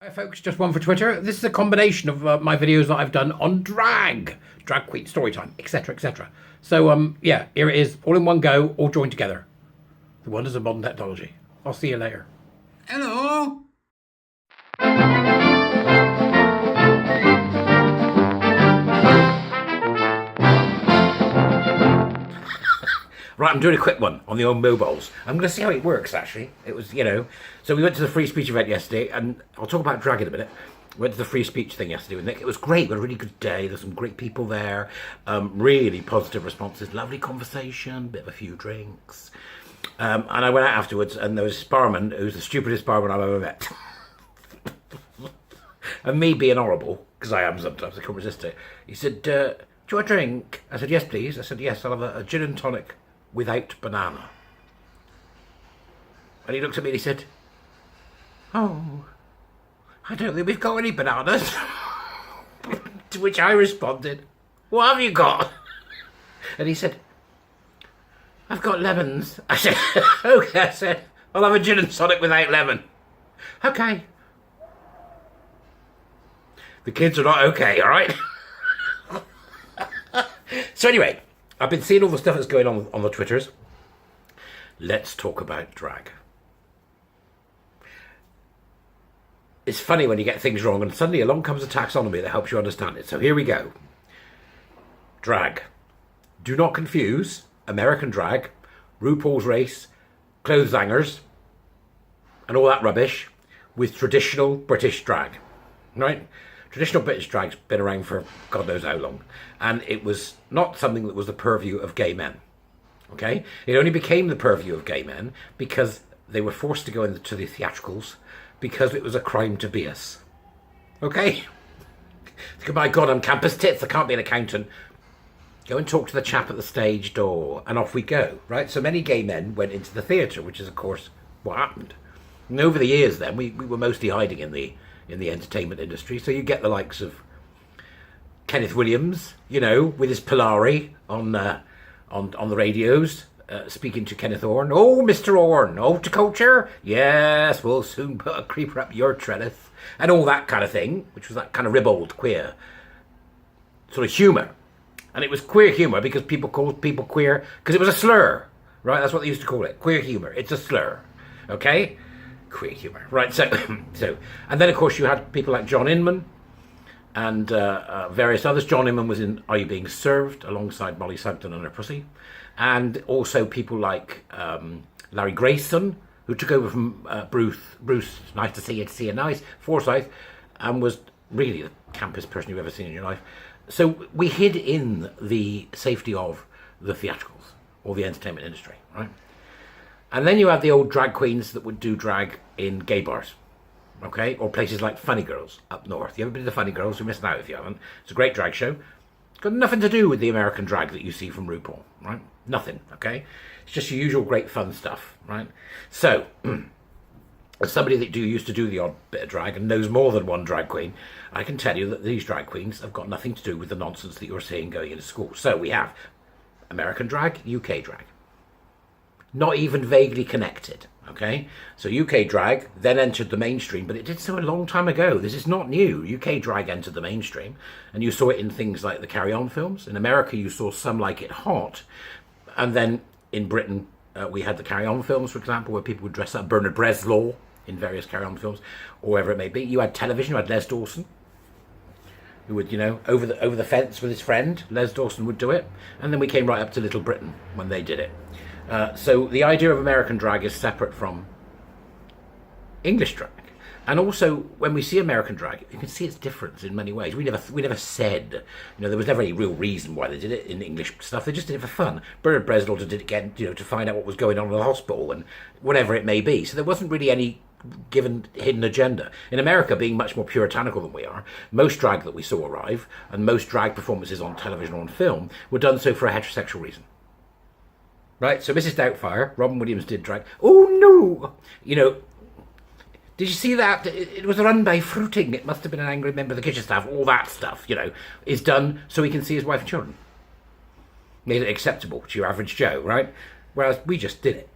Hi folks, just one for Twitter. This is a combination of my videos that I've done on drag queen, story time, etc, etc. So yeah, here it is, all in one go, all joined together. The wonders of modern technology. I'll see you later. Hello. Right, I'm doing a quick one on the old mobiles. I'm going to see how it works, actually. It was, so we went to the free speech event yesterday, and I'll talk about drag in a minute. We went to the free speech thing yesterday with Nick. It was great. We had a really good day. There's some great people there. Really positive responses. Lovely conversation. Bit of a few drinks. And I went out afterwards, and there was a barman who's the stupidest barman I've ever met. And me being horrible, because I am sometimes, I can't resist it. He said, do you want a drink? I said, yes, please. I said, yes, I'll have a gin and tonic without banana. And he looked at me and he said, oh, I don't think we've got any bananas. To which I responded, what have you got? And he said, I've got lemons. I said, okay. I said, I'll have a gin and tonic without lemon. Okay. The kids are not okay, all right? So anyway, I've been seeing all the stuff that's going on the Twitters. Let's talk about drag. It's funny when you get things wrong and suddenly along comes a taxonomy that helps you understand it. So here we go. Drag. Do not confuse American drag, RuPaul's Race, clothes hangers, and all that rubbish with traditional British drag, right? Traditional British drag's been around for God knows how long, and it was not something that was the purview of gay men, okay? It only became the purview of gay men because they were forced to go into the theatricals because it was a crime to be us, okay? My God, I'm campus tits, I can't be an accountant. Go and talk to the chap at the stage door, and off we go, right? So many gay men went into the theatre, which is, of course, what happened. And over the years then, we were mostly hiding in the entertainment industry. So you get the likes of Kenneth Williams, with his Polari on the radios, speaking to Kenneth Orne. Oh, Mr. Orne, horticulture? Yes, we'll soon put a creeper up your trellis. And all that kind of thing, which was that kind of ribald, queer sort of humour. And it was queer humour because people called people queer because it was a slur, right? That's what they used to call it, queer humour. It's a slur, okay? Queer humour, right? So, and then of course you had people like John Inman and various others. John Inman was in Are You Being Served alongside Molly Sampson and her pussy, and also people like Larry Grayson, who took over from Bruce. Nice to see you, nice Forsyth, and was really the campest person you've ever seen in your life. So we hid in the safety of the theatricals or the entertainment industry, right? And then you had the old drag queens that would do drag in gay bars, okay? Or places like Funny Girls up north. You ever been to the Funny Girls? You're missing out if you haven't. It's a great drag show. It's got nothing to do with the American drag that you see from RuPaul, right? Nothing, okay? It's just your usual great fun stuff, right? So, as somebody that used to do the odd bit of drag and knows more than one drag queen, I can tell you that these drag queens have got nothing to do with the nonsense that you're seeing going into school. So we have American drag, UK drag. Not even vaguely connected, okay? So UK drag then entered the mainstream, but it did so a long time ago. This is not new. UK drag entered the mainstream, and you saw it in things like the Carry On films. In America, you saw Some Like It Hot, and then in Britain, we had the Carry On films, for example, where people would dress up. Bernard Bresslaw in various Carry On films, or wherever it may be. You had television. You had Les Dawson, who would, over the fence with his friend. Les Dawson would do it, and then we came right up to Little Britain when they did it. So the idea of American drag is separate from English drag. And also, when we see American drag, you can see its difference in many ways. We never said, there was never any real reason why they did it in English stuff. They just did it for fun. Bernard Bresslaw did it again, to find out what was going on in the hospital and whatever it may be. So there wasn't really any given hidden agenda. In America, being much more puritanical than we are, most drag that we saw arrive, and most drag performances on television or on film, were done so for a heterosexual reason. Right, so Mrs. Doubtfire, Robin Williams did drag. Oh no! Did you see that? It was run by Fruiting. It must have been an angry member of the kitchen staff. All that stuff, is done so he can see his wife and children. Made it acceptable to your average Joe, right? Whereas we just did it.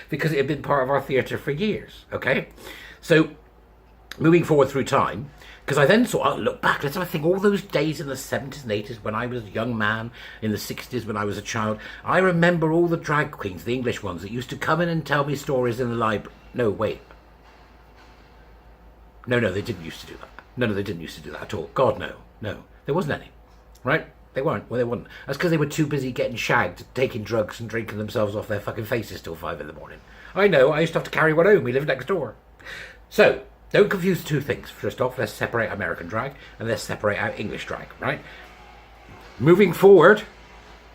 because it had been part of our theatre for years, okay? So moving forward through time, because I then sort of look back, let's have a think, all those days in the 70s and 80s when I was a young man, in the 60s when I was a child, I remember all the drag queens, the English ones, that used to come in and tell me stories in the library. No, wait. No, they didn't used to do that. No, they didn't used to do that at all. God, no. No, there wasn't any. Right? They weren't. Well, they weren't. That's because they were too busy getting shagged, taking drugs and drinking themselves off their fucking faces till 5 in the morning. I know, I used to have to carry one home. We lived next door. So, don't confuse the two things. First off, let's separate American drag and let's separate out English drag, right? Moving forward,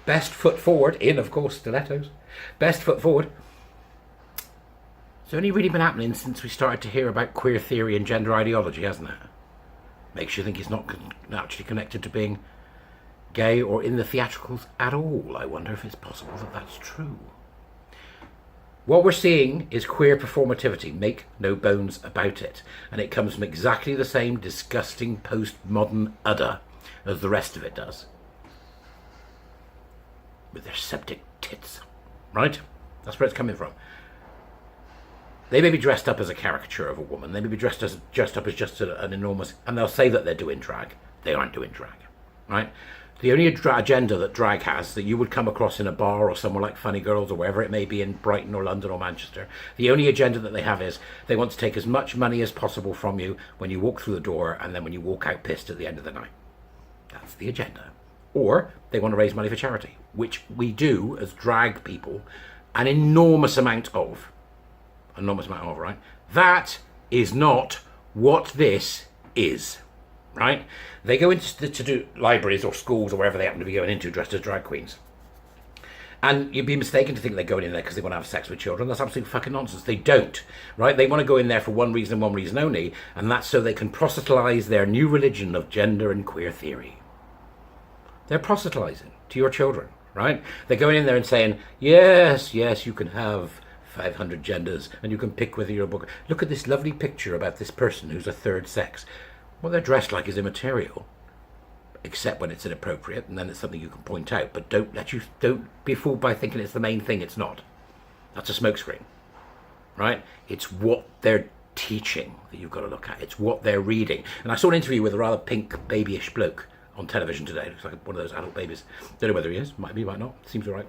best foot forward, in, of course, stilettos. Best foot forward. It's only really been happening since we started to hear about queer theory and gender ideology, hasn't it? Makes you think it's not actually connected to being gay or in the theatricals at all. I wonder if it's possible that that's true. What we're seeing is queer performativity, make no bones about it. And it comes from exactly the same disgusting postmodern udder as the rest of it does. With their septic tits, right? That's where it's coming from. They may be dressed up as a caricature of a woman. They may be dressed up as just an enormous... And they'll say that they're doing drag. They aren't doing drag, right? The only agenda that drag has, that you would come across in a bar or somewhere like Funny Girls or wherever it may be in Brighton or London or Manchester, the only agenda that they have is they want to take as much money as possible from you when you walk through the door and then when you walk out pissed at the end of the night. That's the agenda. Or they want to raise money for charity, which we do as drag people an enormous amount of. Enormous amount of, right? That is not what this is. Right? They go into to do libraries or schools or wherever they happen to be going into dressed as drag queens. And you'd be mistaken to think they're going in there because they want to have sex with children. That's absolute fucking nonsense. They don't. Right? They want to go in there for one reason and one reason only, and that's so they can proselytize their new religion of gender and queer theory. They're proselytizing to your children. Right? They're going in there and saying, yes, you can have 500 genders and you can pick whether you're a book. Look at this lovely picture about this person who's a third sex. What they're dressed like is immaterial, except when it's inappropriate, and then it's something you can point out. But don't be fooled by thinking it's the main thing. It's not. That's a smokescreen, right? It's what they're teaching that you've got to look at. It's what they're reading. And I saw an interview with a rather pink, babyish bloke on television today. Looks like one of those adult babies. Don't know whether he is. Might be, might not. Seems all right.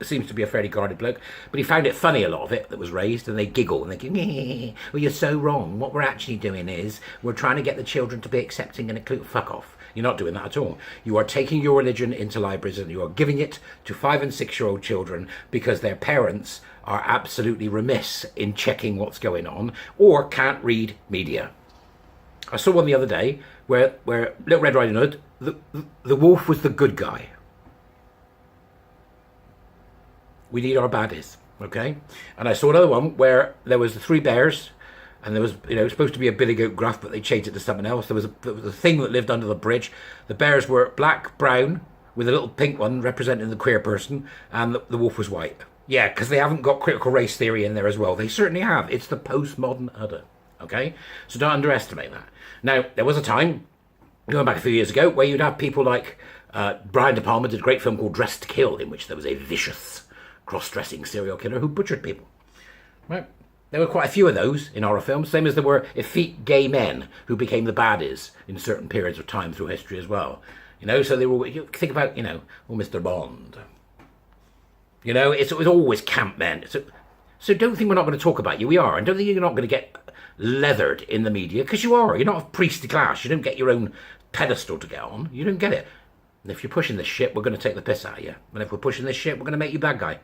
Seems to be a fairly guarded bloke. But he found it funny, a lot of it that was raised, and they giggle and they go, well, you're so wrong. What we're actually doing is we're trying to get the children to be accepting and include. Fuck off. You're not doing that at all. You are taking your religion into libraries and you are giving it to 5 and 6-year-old children because their parents are absolutely remiss in checking what's going on or can't read media. I saw one the other day where Little Red Riding Hood, the wolf was the good guy. We need our baddies, okay? And I saw another one where there was the 3 bears, and there was, supposed to be a billy goat gruff, but they changed it to something else. There was a thing that lived under the bridge. The bears were black, brown, with a little pink one representing the queer person, and the wolf was white. Yeah, because they haven't got critical race theory in there as well. They certainly have. It's the postmodern udder, okay? So don't underestimate that. Now, there was a time, going back a few years ago, where you'd have people like Brian De Palma did a great film called Dressed to Kill, in which there was a vicious cross-dressing serial killer who butchered people. Right? There were quite a few of those in horror films, same as there were effete gay men who became the baddies in certain periods of time through history as well. So they were, you think about, Mr. Bond. It was always camp men. So don't think we're not going to talk about you. We are. And don't think you're not going to get leathered in the media, because you are. You're not of priestly class. You don't get your own pedestal to get on. You don't get it. And if you're pushing this shit, we're going to take the piss out of you. And if we're pushing this shit, we're going to make you bad guy.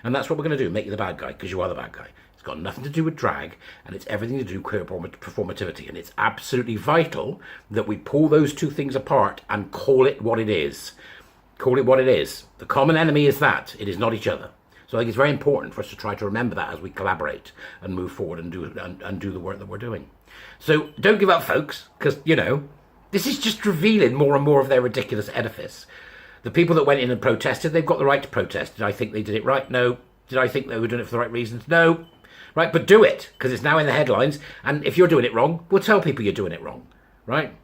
And that's what we're going to do, make you the bad guy, because you are the bad guy. It's got nothing to do with drag, and it's everything to do with queer performativity. And it's absolutely vital that we pull those two things apart and call it what it is. Call it what it is. The common enemy is that. It is not each other. So I think it's very important for us to try to remember that as we collaborate and move forward and do the work that we're doing. So don't give up, folks, because, this is just revealing more and more of their ridiculous edifice. The people that went in and protested, they've got the right to protest. Did I think they did it right? No. Did I think they were doing it for the right reasons? No. Right, but do it, because it's now in the headlines. And if you're doing it wrong, we'll tell people you're doing it wrong. Right?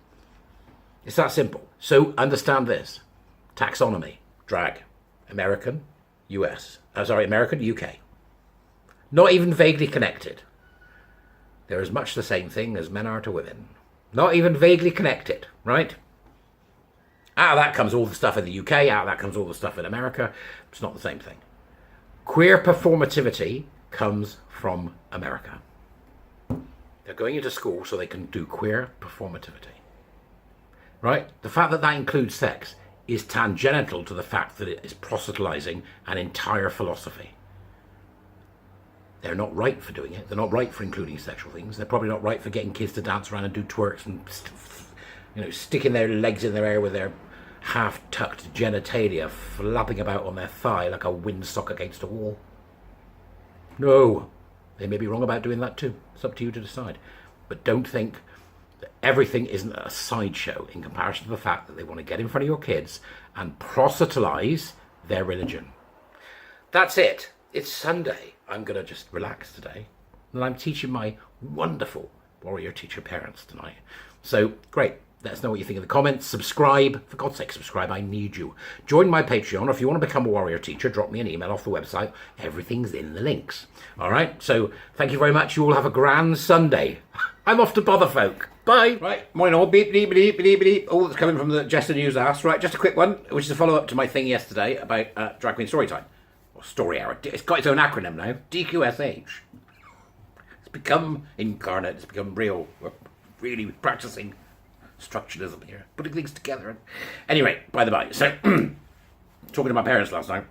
It's that simple. So understand this. Taxonomy. Drag. American. US. American, UK. Not even vaguely connected. They're as much the same thing as men are to women. Not even vaguely connected, right? Out of that comes all the stuff in the UK, out of that comes all the stuff in America. It's not the same thing. Queer performativity comes from America. They're going into school so they can do queer performativity. Right? The fact that that includes sex is tangential to the fact that it is proselytizing an entire philosophy. They're not right for doing it. They're not right for including sexual things. They're probably not right for getting kids to dance around and do twerks and, sticking their legs in their air with their half-tucked genitalia flapping about on their thigh like a windsock against a wall. No, they may be wrong about doing that too. It's up to you to decide. But don't think that everything isn't a sideshow in comparison to the fact that they want to get in front of your kids and proselytize their religion. That's it. It's Sunday. I'm going to just relax today. And I'm teaching my wonderful warrior teacher parents tonight. So, great. Let us know what you think in the comments. Subscribe. For God's sake, subscribe. I need you. Join my Patreon. Or if you want to become a warrior teacher, drop me an email off the website. Everything's in the links. All right? So, thank you very much. You all have a grand Sunday. I'm off to bother folk. Bye. Right. Morning all. Beep, beep, beep, beep, beep. All that's coming from the Edijester News Ask. Right, just a quick one, which is a follow-up to my thing yesterday about Drag Queen Storytime. Or Story Hour. It's got its own acronym now. DQSH. It's become incarnate. It's become real. We're really practicing structuralism here. Putting things together. Anyway, by the by. So, talking to my parents last night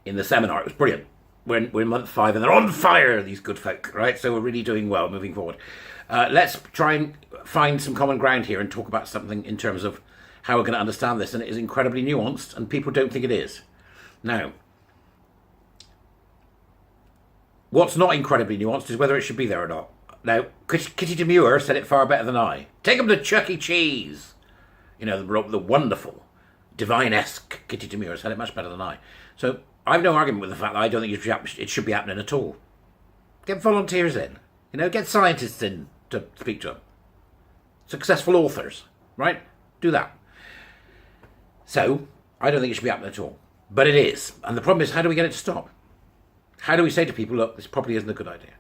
in the seminar. It was brilliant. We're in month 5 and they're on fire, these good folk, right? So we're really doing well moving forward. Let's try and find some common ground here and talk about something in terms of how we're going to understand this. And it is incredibly nuanced and people don't think it is. Now, what's not incredibly nuanced is whether it should be there or not. Now, Kitty Demure said it far better than I. Take them to Chuck E. Cheese. You know, the wonderful, divine-esque Kitty Demure said it much better than I. So I have no argument with the fact that I don't think it should be happening at all. Get volunteers in. Get scientists in to speak to them. Successful authors, right? Do that. So, I don't think it should be happening at all. But it is. And the problem is, how do we get it to stop? How do we say to people, look, this probably isn't a good idea?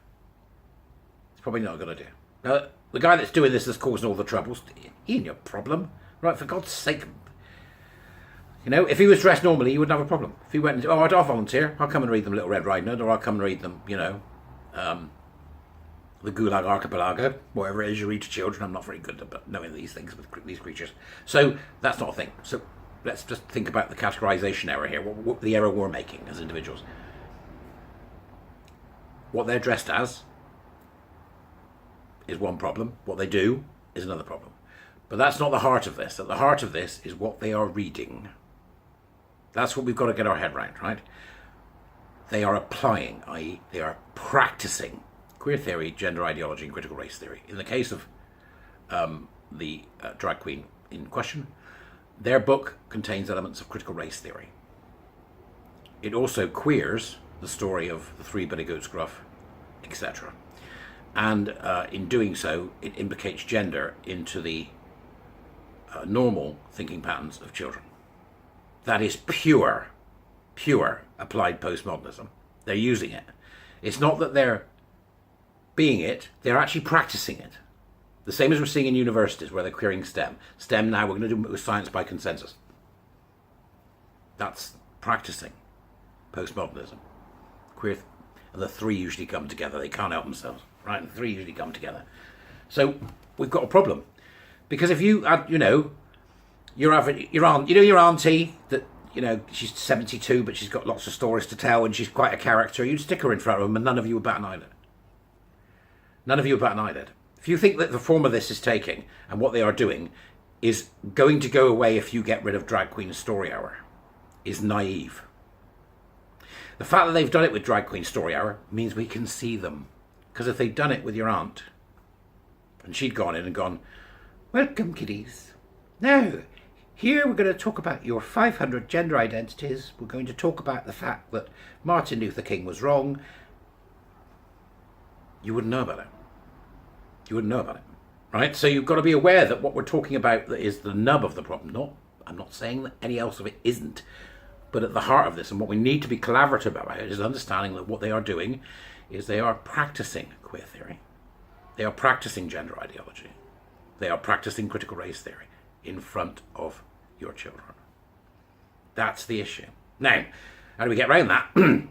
It's probably not a good idea. Now, the guy that's doing this that's causing all the troubles, he ain't your problem. Right, for God's sake. If he was dressed normally, he wouldn't have a problem. If he went and said, I'll volunteer. I'll come and read them Little Red Riding Hood, or I'll come and read them, the Gulag Archipelago, whatever it is you read to children. I'm not very good at knowing these things with these creatures. So that's not a thing. So let's just think about the categorization error here, what the error we're making as individuals. What they're dressed as is one problem. What they do is another problem. But that's not the heart of this. At the heart of this is what they are reading. That's what we've got to get our head around, right? They are applying, i.e. they are practicing queer theory, gender ideology, and critical race theory. In the case of the drag queen in question, their book contains elements of critical race theory. It also queers the story of the Three Billy Goats Gruff, etc. And in doing so, it implicates gender into the normal thinking patterns of children. That is pure applied postmodernism. They're using it. It's not that they're being it, they're actually practicing it. The same as we're seeing in universities where they're queering STEM. STEM now, we're going to do it with science by consensus. That's practicing postmodernism. Queer, and the three usually come together. They can't help themselves, right? The three usually come together. So we've got a problem. Because if you, your auntie that, she's 72, but she's got lots of stories to tell and she's quite a character, you'd stick her in front of them and none of you would bat an eyelid. None of you would bat an eyelid. If you think that the form of this is taking and what they are doing is going to go away if you get rid of Drag Queen Story Hour, is naive. The fact that they've done it with Drag Queen Story Hour means we can see them. Because if they'd done it with your aunt, and she'd gone in and gone, welcome kiddies. Now, here we're going to talk about your 500 gender identities. We're going to talk about the fact that Martin Luther King was wrong. You wouldn't know about it. You wouldn't know about it, right? So you've got to be aware that what we're talking about is the nub of the problem. I'm not saying that any else of it isn't, but at the heart of this, and what we need to be collaborative about is understanding that what they are doing is they are practicing queer theory. They are practicing gender ideology. They are practicing critical race theory in front of your children. That's the issue. Now, how do we get around that?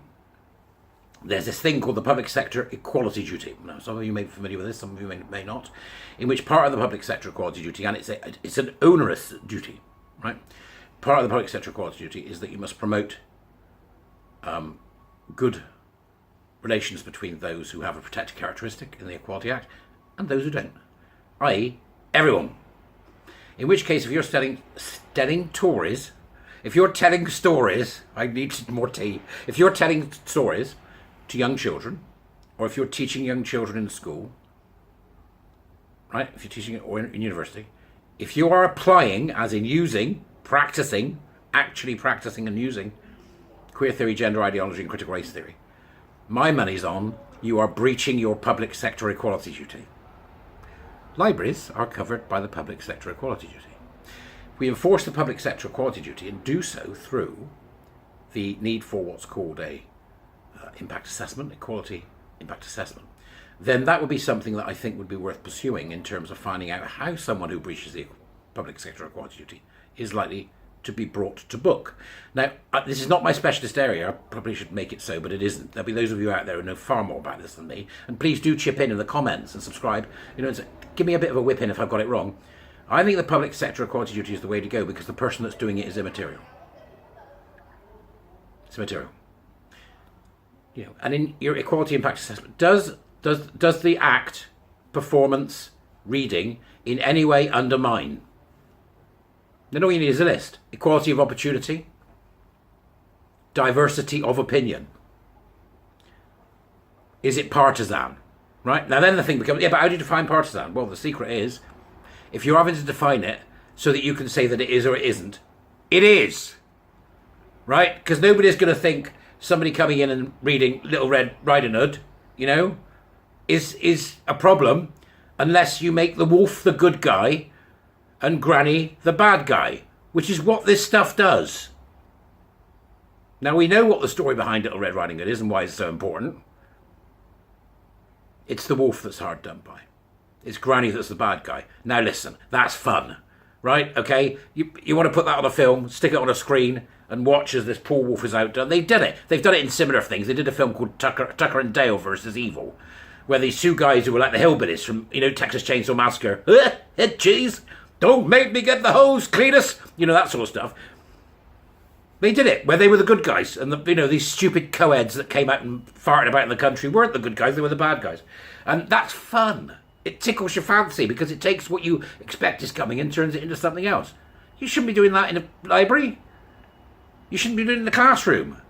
There's this thing called the public sector equality duty. Now, some of you may be familiar with this, some of you may not, in which part of the public sector equality duty, and it's an onerous duty, right? Part of the public sector equality duty is that you must promote good relations between those who have a protected characteristic in the Equality Act and those who don't, i.e. everyone. In which case, if you're telling Tories, if you're telling stories, I need more tea, if you're telling stories to young children, or if you're teaching young children in school, right, if you're teaching it or in university, if you are applying, as in using, practicing, actually practicing and using queer theory, gender ideology and critical race theory, my money's on you are breaching your public sector equality duty. Libraries are covered by the public sector equality duty. We enforce the public sector equality duty and do so through the need for what's called a impact assessment, equality impact assessment. Then that would be something that I think would be worth pursuing in terms of finding out how someone who breaches the public sector equality duty is likely to be brought to book. Now, this is not my specialist area. I probably should make it so, but it isn't. There'll be those of you out there who know far more about this than me. And please do chip in the comments and subscribe. You know, give me a bit of a whip in if I've got it wrong. I think the public sector equality duty is the way to go because the person that's doing it is immaterial. It's immaterial. You know, and in your equality impact assessment, does the act, performance, reading in any way undermine? Then all you need is a list. Equality of opportunity, diversity of opinion. Is it partisan? Right? Now then the thing becomes, yeah, but how do you define partisan? Well, the secret is, if you're having to define it so that you can say that it is or it isn't, it is. Right? Because nobody's going to think somebody coming in and reading Little Red Riding Hood, you know, is a problem unless you make the wolf the good guy and Granny the bad guy, which is what this stuff does. Now we know what the story behind Little Red Riding Hood is and why it's so important. It's the wolf that's hard done by. It's Granny that's the bad guy. Now listen, that's fun, right? Okay, you want to put that on a film, stick it on a screen and watch as this poor wolf is outdone. They did it. They've done it in similar things. They did a film called Tucker and Dale versus Evil, where these two guys who were like the hillbillies from, you know, Texas Chainsaw Massacre. Head cheese. Don't make me get the hose, Cletus. You know, that sort of stuff. They did it, where they were the good guys. And, these stupid co-eds that came out and farted about in the country weren't the good guys, they were the bad guys. And that's fun. It tickles your fancy because it takes what you expect is coming and turns it into something else. You shouldn't be doing that in a library. You shouldn't be doing it in the classroom.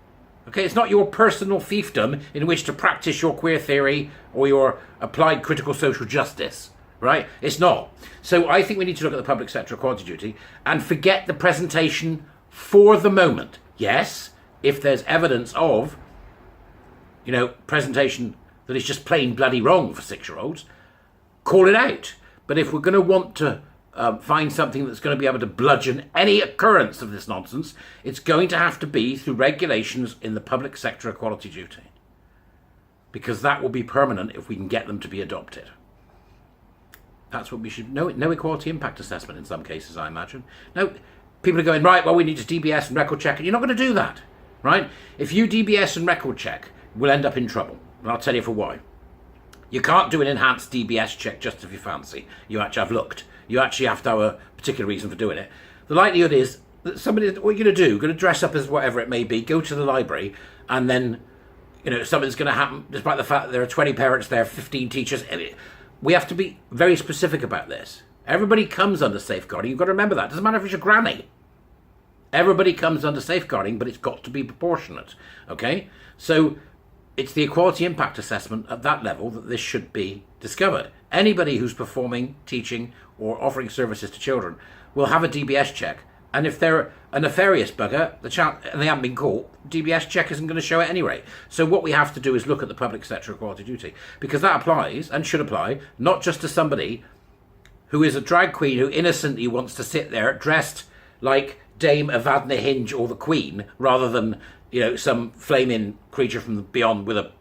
Okay, it's not your personal fiefdom in which to practice your queer theory or your applied critical social justice. Right? It's not. So I think we need to look at the public sector equality duty and forget the presentation for the moment. Yes, if there's evidence of, presentation that is just plain bloody wrong for 6-year-olds, call it out. But if we're going to want to find something that's going to be able to bludgeon any occurrence of this nonsense, it's going to have to be through regulations in the public sector equality duty. Because that will be permanent if we can get them to be adopted. That's what we should know. No equality impact assessment in some cases, I imagine. No, people are going, right, well, we need to DBS and record check. And you're not going to do that, right? If you DBS and record check, we'll end up in trouble. And I'll tell you for why. You can't do an enhanced DBS check just if you fancy. You actually have looked. You actually have to have a particular reason for doing it. The likelihood is that somebody, what are you going to do? Going to dress up as whatever it may be, go to the library, and then, something's going to happen, despite the fact that there are 20 parents there, 15 teachers. We have to be very specific about this. Everybody comes under safeguarding. You've got to remember that. It doesn't matter if it's your granny. Everybody comes under safeguarding, but it's got to be proportionate. Okay? So it's the equality impact assessment at that level that this should be discovered. Anybody who's performing, teaching, or offering services to children will have a DBS check. And if they're a nefarious bugger, and they haven't been caught, DBS check isn't going to show it anyway. So what we have to do is look at the public sector equality duty, because that applies, and should apply, not just to somebody who is a drag queen who innocently wants to sit there dressed like Dame Evadna Hinge or the Queen, rather than, some flaming creature from beyond with a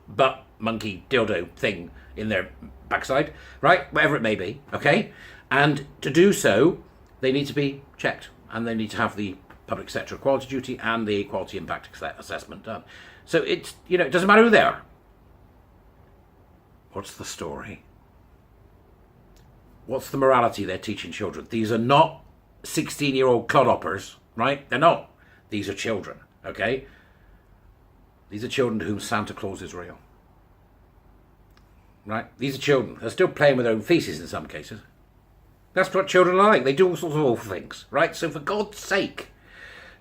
butt monkey dildo thing in their backside, right? Whatever it may be, okay? And to do so, they need to be checked, and they need to have the public sector equality duty and the equality impact assessment done. So it's, you know, it doesn't matter who they are. What's the story? What's the morality they're teaching children? These are not 16-year-old clodhoppers, right? They're not. These are children, okay? These are children to whom Santa Claus is real. Right? These are children. They're still playing with their own feces in some cases. That's what children are like. They do all sorts of awful things, right? So for God's sake,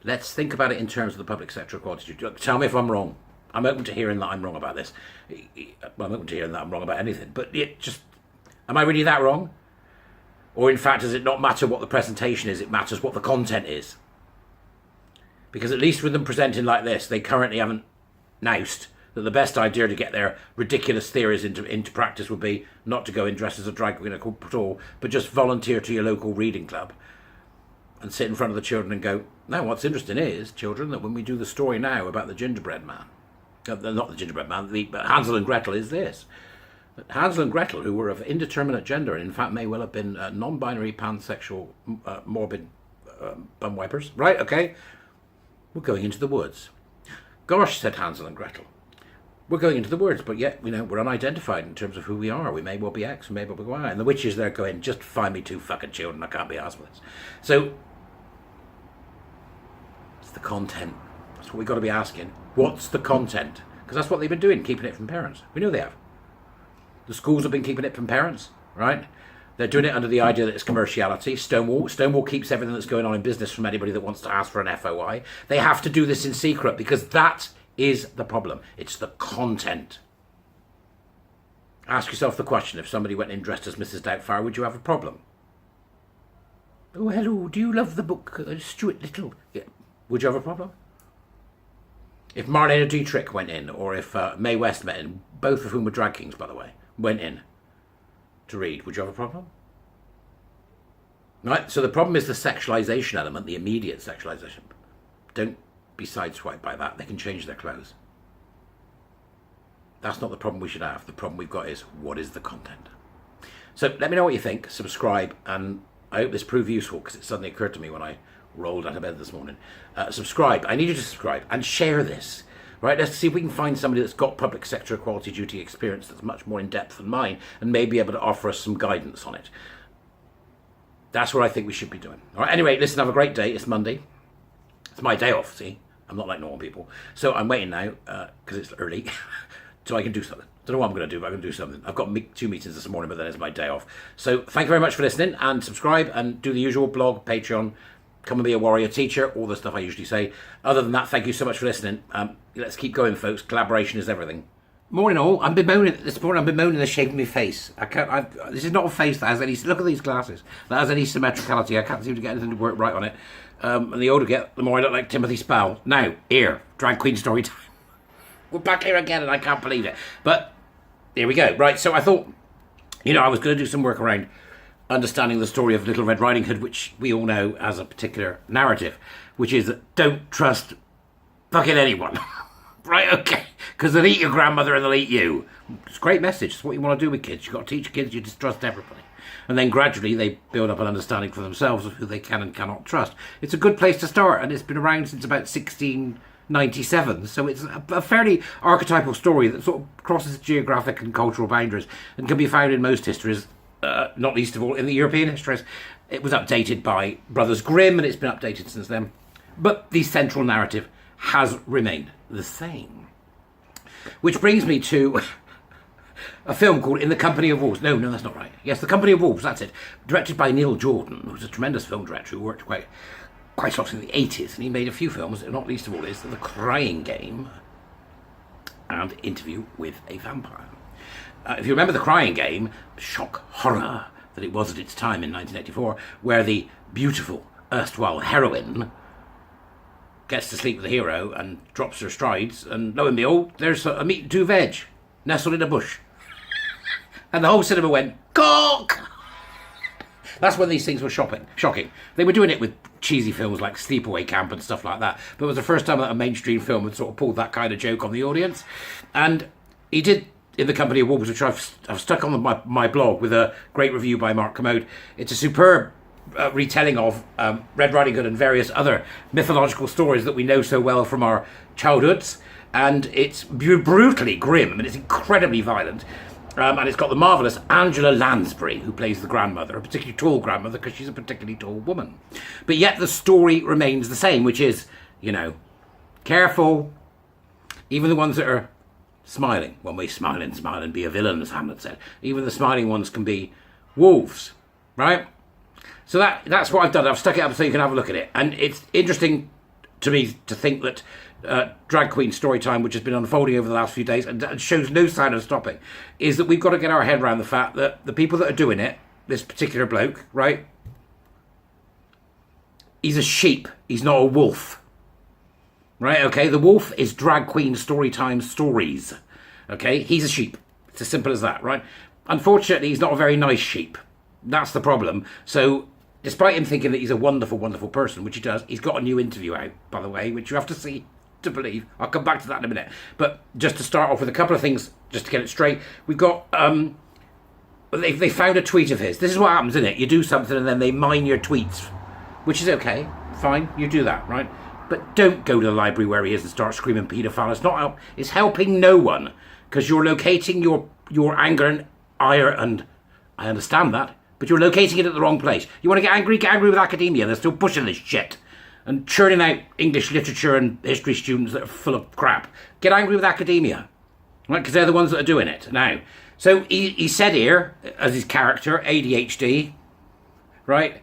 let's think about it in terms of the public sector equality duty. Tell me if I'm wrong. I'm open to hearing that I'm wrong about this. Well, I'm open to hearing that I'm wrong about anything. But it just, am I really that wrong? Or in fact, does it not matter what the presentation is? It matters what the content is. Because at least with them presenting like this, they currently haven't announced that the best idea to get their ridiculous theories into practice would be not to go in dressed as a drag queen at all, but just volunteer to your local reading club and sit in front of the children and go, no, what's interesting is, children, that when we do the story now about the gingerbread man, not the gingerbread man, but Hansel and Gretel is this. That Hansel and Gretel, who were of indeterminate gender, and in fact may well have been non-binary, pansexual, morbid bum wipers, right, okay, we're going into the woods. Gosh, said Hansel and Gretel, we're going into the woods, but yet, you know, we're unidentified in terms of who we are. We may well be X, we may well be Y. And the witches, they're going, just find me 2 fucking children, I can't be arsed with this. So, it's the content. That's what we've got to be asking. What's the content? Because that's what they've been doing, keeping it from parents. We know they have. The schools have been keeping it from parents, right? They're doing it under the idea that it's commerciality. Stonewall keeps everything that's going on in business from anybody that wants to ask for an FOI. They have to do this in secret because that is the problem. It's the content. Ask yourself the question, if somebody went in dressed as Mrs. Doubtfire, would you have a problem? Oh, hello, do you love the book Stuart Little? Yeah. Would you have a problem? If Marlene Dietrich went in, or if Mae West went in, both of whom were drag kings, by the way, went in to read, would you have a problem? Right, so the problem is the sexualization element, the immediate sexualization. Don't be sideswiped by that. They can change their clothes. That's not the problem we should have. The problem we've got is, what is the content? So let me know what you think. Subscribe, and I hope this proved useful, because it suddenly occurred to me when I rolled out of bed this morning. Subscribe. I need you to subscribe and share this. Right, let's see if we can find somebody that's got public sector equality duty experience that's much more in depth than mine and may be able to offer us some guidance on it. That's what I think we should be doing. All right, anyway, listen, have a great day. It's Monday. It's my day off, see? I'm not like normal people. So I'm waiting now, because it's early, so I can do something. Don't know what I'm going to do, but I'm going to do something. I've got 2 meetings this morning, but then it's my day off. So thank you very much for listening, and subscribe and do the usual blog, Patreon, come and be a warrior teacher, all the stuff I usually say. Other than that, thank you so much for listening. Let's keep going, folks. Collaboration is everything. Morning all. I've been moaning this morning. I've been moaning the shape of my face. This is not a face that has any. Look at these glasses. That has any symmetricality. I can't seem to get anything to work right on it. And the older I get, the more I look like Timothy Spall. Now, here, drag queen story time. We're back here again, and I can't believe it. But here we go. Right. So I thought, I was going to do some work around understanding the story of Little Red Riding Hood, which we all know as a particular narrative, which is that don't trust fucking anyone. Right, okay, because they'll eat your grandmother and they'll eat you. It's a great message. It's what you want to do with kids. You've got to teach kids you distrust everybody. And then gradually they build up an understanding for themselves of who they can and cannot trust. It's a good place to start, and it's been around since about 1697, so it's a fairly archetypal story that sort of crosses geographic and cultural boundaries and can be found in most histories, not least of all in the European histories. It was updated by Brothers Grimm, and it's been updated since then. But the central narrative has remained the same. Which brings me to a film called In the Company of Wolves. No, that's not right. Yes, The Company of Wolves, that's it. Directed by Neil Jordan, who's a tremendous film director who worked quite a lot in the 80s, and he made a few films, not least of all is The Crying Game and Interview with a Vampire. If you remember The Crying Game, shock horror that it was at its time in 1984, where the beautiful erstwhile heroine gets to sleep with the hero and drops her strides, and lo and behold, there's a meat and 2 veg nestled in a bush. And the whole cinema went, cock! That's when these things were shocking. They were doing it with cheesy films like Sleepaway Camp and stuff like that, but it was the first time that a mainstream film had sort of pulled that kind of joke on the audience. And he did In the Company of Wolves, which I've stuck on my blog with a great review by Mark Commode. It's a superb retelling of Red Riding Hood and various other mythological stories that we know so well from our childhoods. And it's brutally grim. I mean, it's incredibly violent. And it's got the marvellous Angela Lansbury, who plays the grandmother, a particularly tall grandmother, because she's a particularly tall woman. But yet the story remains the same, which is, you know, careful. Even the ones that are smiling. When we smile and be a villain, as Hamlet said. Even the smiling ones can be wolves, right? So that's what I've done. I've stuck it up so you can have a look at it. And it's interesting to me to think that Drag Queen Storytime, which has been unfolding over the last few days and shows no sign of stopping, is that we've got to get our head around the fact that the people that are doing it, this particular bloke, right? He's a sheep. He's not a wolf. Right, okay? The wolf is Drag Queen Storytime stories. Okay? He's a sheep. It's as simple as that, right? Unfortunately, he's not a very nice sheep. That's the problem. So, despite him thinking that he's a wonderful, wonderful person, which he does, he's got a new interview out, by the way, which you have to see to believe. I'll come back to that in a minute. But just to start off with a couple of things, just to get it straight, we've got... They found a tweet of his. This is what happens, isn't it? You do something and then they mine your tweets, which is okay. Fine, you do that, right? But don't go to the library where he is and start screaming paedophile. It's not help. It's helping no one, because you're locating your anger and ire, and I understand that, but you're locating it at the wrong place. You want to get angry with academia. They're still pushing this shit and churning out English literature and history students that are full of crap. Get angry with academia, right? Because they're the ones that are doing it now. So he said here, as his character, ADHD, right?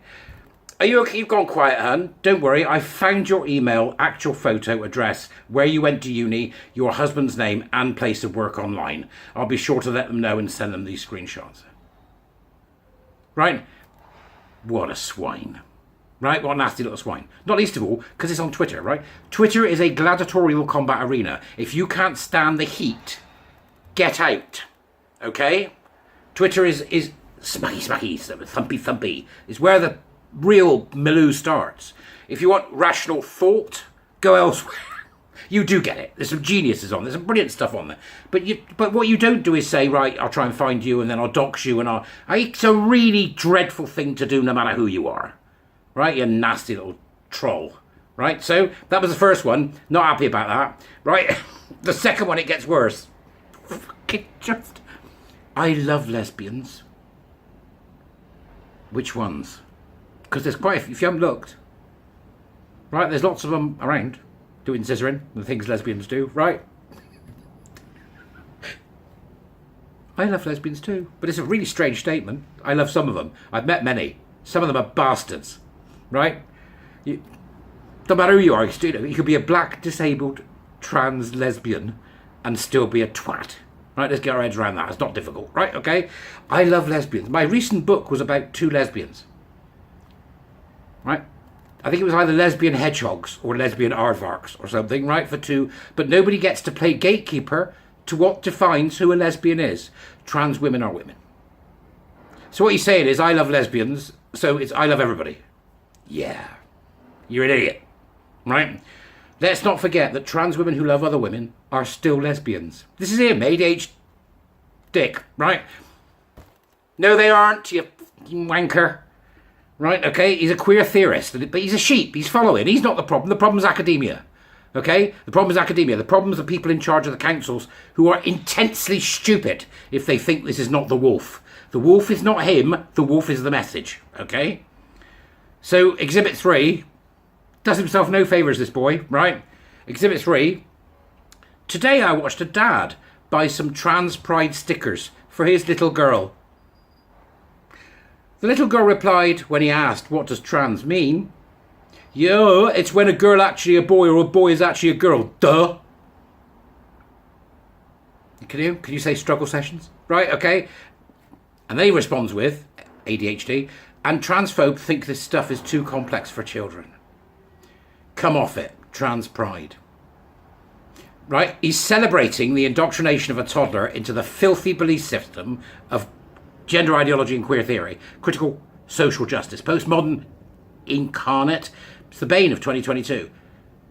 Are you okay? You've gone quiet, hun. Don't worry. I found your email, actual photo, address, where you went to uni, your husband's name, and place of work online. I'll be sure to let them know and send them these screenshots. Right? What a swine. Right? What a nasty little swine. Not least of all, because it's on Twitter, right? Twitter is a gladiatorial combat arena. If you can't stand the heat, get out. Okay? Twitter is smacky, thumpy. It's where the real Milou starts. If you want rational thought, go elsewhere. You do get it. There's some geniuses on there. There's some brilliant stuff on there. But what you don't do is say, right, I'll try and find you and then I'll dox you and it's a really dreadful thing to do no matter who you are. Right? You nasty little troll. Right? So that was the first one. Not happy about that. Right? The second one, it gets worse. I love lesbians. Which ones? Because there's quite a few, if you haven't looked, right, there's lots of them around doing scissoring, the things lesbians do, right? I love lesbians too, but it's a really strange statement. I love some of them. I've met many. Some of them are bastards, right? Don't matter who you are, you could be a black, disabled, trans lesbian and still be a twat. Right, let's get our heads around that. It's not difficult, right? Okay? I love lesbians. My recent book was about 2 lesbians. Right? I think it was either lesbian hedgehogs or lesbian aardvarks or something, right, for 2. But nobody gets to play gatekeeper to what defines who a lesbian is. Trans women are women. So what he's saying is, I love lesbians, so it's I love everybody. Yeah. You're an idiot. Right? Let's not forget that trans women who love other women are still lesbians. This is him, ADH Dick, right? No, they aren't, you wanker. Right, okay, he's a queer theorist, but he's a sheep, he's following. He's not the problem. The problem's academia, okay? The problem is academia. The problem is the people in charge of the councils who are intensely stupid if they think this is not the wolf. The wolf is not him, the wolf is the message, okay? So, Exhibit 3 does himself no favours, this boy, right? Exhibit 3. Today I watched a dad buy some trans pride stickers for his little girl. The little girl replied when he asked, what does trans mean? Yo, it's when a girl actually a boy or a boy is actually a girl. Duh. Can you say struggle sessions? Right, okay. And then he responds with, ADHD, and transphobes think this stuff is too complex for children. Come off it, trans pride. Right? He's celebrating the indoctrination of a toddler into the filthy belief system of gender ideology and queer theory, critical social justice, postmodern incarnate. It's the bane of 2022.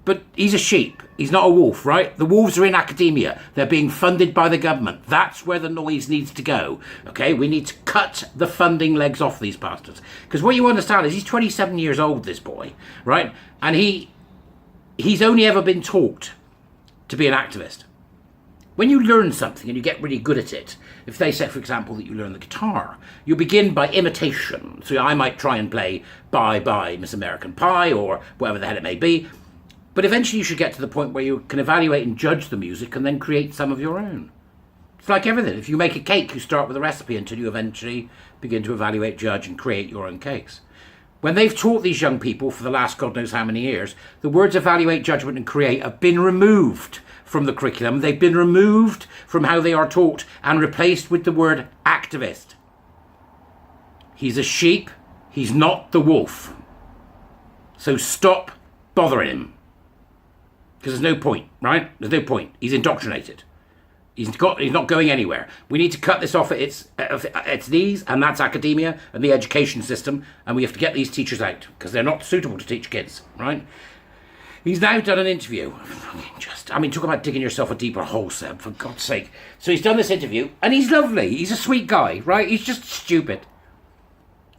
But he's a sheep. He's not a wolf, right? The wolves are in academia. They're being funded by the government. That's where the noise needs to go. Okay, we need to cut the funding legs off these bastards. Because what you understand is he's 27 years old, this boy, right? And he's only ever been taught to be an activist. When you learn something and you get really good at it, if they say, for example, that you learn the guitar, you begin by imitation. So I might try and play Bye Bye Miss American Pie or whatever the hell it may be. But eventually you should get to the point where you can evaluate and judge the music and then create some of your own. It's like everything. If you make a cake, you start with a recipe until you eventually begin to evaluate, judge, and create your own cakes. When they've taught these young people for the last God knows how many years, the words evaluate, judgment, and create have been removed from the curriculum. They've been removed from how they are taught and replaced with the word activist. He's a sheep. He's not the wolf. So stop bothering him. Because there's no point, right? There's no point. He's indoctrinated. He's not going anywhere. We need to cut this off at its knees, and that's academia and the education system, and we have to get these teachers out because they're not suitable to teach kids, right? He's now done an interview. Talk about digging yourself a deeper hole, Seb, for God's sake. So he's done this interview, and he's lovely. He's a sweet guy, right? He's just stupid,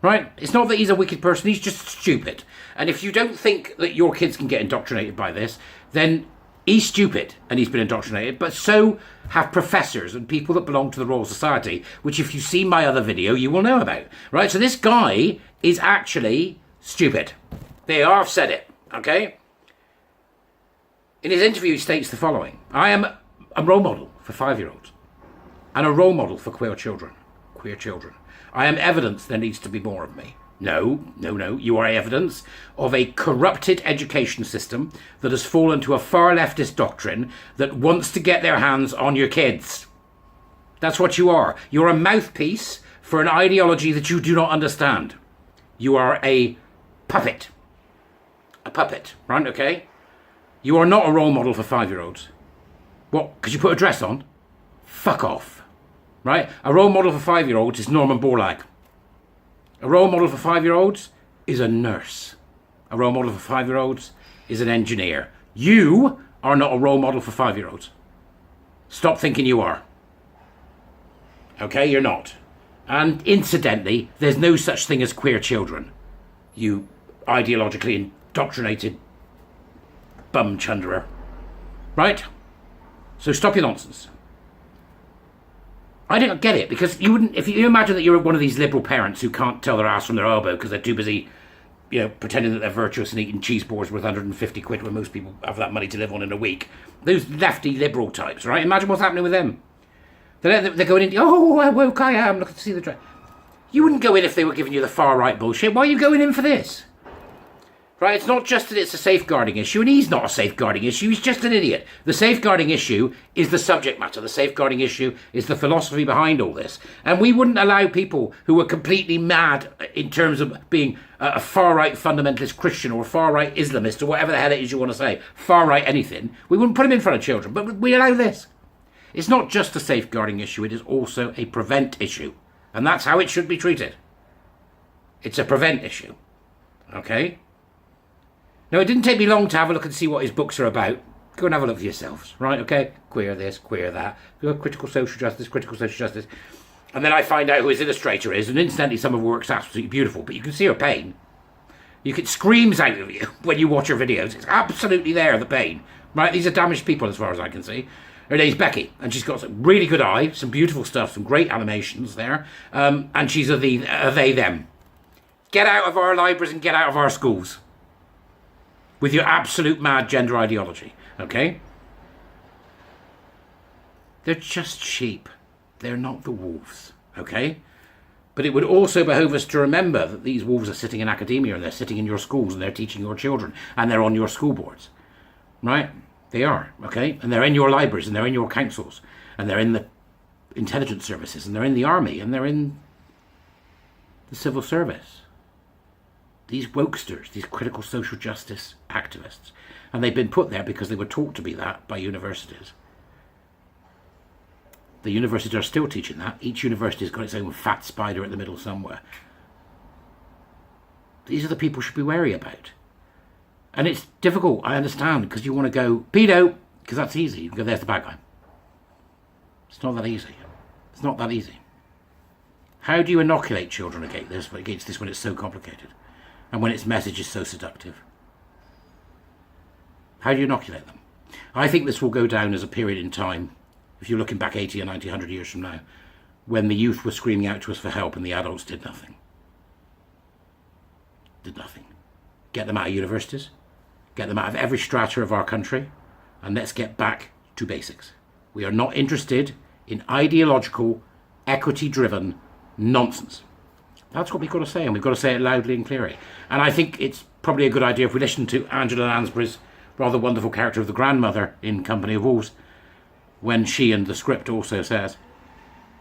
right? It's not that he's a wicked person. He's just stupid. And if you don't think that your kids can get indoctrinated by this, then he's stupid and he's been indoctrinated, but so have professors and people that belong to the Royal Society, which if you've seen my other video, you will know about, right? So this guy is actually stupid. They are, I've said it, okay? In his interview, he states the following: I am a role model for 5-year-olds and a role model for queer children. I am evidence there needs to be more of me. No. You are evidence of a corrupted education system that has fallen to a far leftist doctrine that wants to get their hands on your kids. That's what you are. You're a mouthpiece for an ideology that you do not understand. You are a puppet. A puppet, right? Okay? You are not a role model for 5-year-olds. What? Because you put a dress on? Fuck off. Right? A role model for 5-year-olds is Norman Borlaug. A role model for 5-year-olds is a nurse. A role model for 5-year-olds is an engineer. You are not a role model for 5-year-olds. Stop thinking you are. Okay, you're not. And incidentally, there's no such thing as queer children. You ideologically indoctrinated bum chunderer. Right? So stop your nonsense. I don't get it, because you wouldn't, if you imagine that you're one of these liberal parents who can't tell their ass from their elbow because they're too busy, pretending that they're virtuous and eating cheese boards worth 150 quid when most people have that money to live on in a week. Those lefty liberal types, right? Imagine what's happening with them. They're going in, oh, how woke I am, look to see the... You wouldn't go in if they were giving you the far right bullshit. Why are you going in for this? Right, it's not just that it's a safeguarding issue, and he's not a safeguarding issue, he's just an idiot. The safeguarding issue is the subject matter. The safeguarding issue is the philosophy behind all this. And we wouldn't allow people who were completely mad in terms of being a far-right fundamentalist Christian or far-right Islamist or whatever the hell it is you want to say, far-right anything, we wouldn't put them in front of children, but we allow this. It's not just a safeguarding issue, it is also a prevent issue. And that's how it should be treated. It's a prevent issue. Okay? Now, it didn't take me long to have a look and see what his books are about. Go and have a look for yourselves, right? Okay? Queer this, queer that. Critical social justice. And then I find out who his illustrator is, and incidentally, some of her work's absolutely beautiful, but you can see her pain. It screams out of you when you watch her videos. It's absolutely there, the pain. Right? These are damaged people as far as I can see. Her name's Becky, and she's got some really good eye, some beautiful stuff, some great animations there, and she's a they, them. Get out of our libraries and get out of our schools with your absolute mad gender ideology, okay? They're just sheep. They're not the wolves, okay? But it would also behove us to remember that these wolves are sitting in academia, and they're sitting in your schools, and they're teaching your children, and they're on your school boards, right? They are, okay? And they're in your libraries, and they're in your councils, and they're in the intelligence services, and they're in the army, and they're in the civil service. These wokesters, these critical social justice activists. And they've been put there because they were taught to be that by universities. The universities are still teaching that. Each university has got its own fat spider at the middle somewhere. These are the people we should be wary about. And it's difficult, I understand, because you want to go, pedo, because that's easy. You can go, there's the bad guy. It's not that easy. It's not that easy. How do you inoculate children against this when it's so complicated? And when its message is so seductive? How do you inoculate them? I think this will go down as a period in time, if you're looking back 80 or 90, 100 years from now, when the youth were screaming out to us for help and the adults did nothing. Did nothing. Get them out of universities, get them out of every strata of our country, and let's get back to basics. We are not interested in ideological, equity-driven nonsense. That's what we've got to say, and we've got to say it loudly and clearly. And I think it's probably a good idea if we listen to Angela Lansbury's rather wonderful character of the grandmother in Company of Wolves, when she, and the script also says,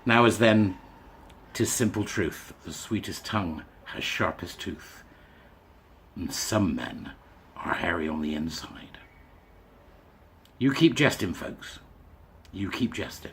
now as then, 'tis simple truth, the sweetest tongue has sharpest tooth, and some men are hairy on the inside. You keep jesting, folks. You keep jesting.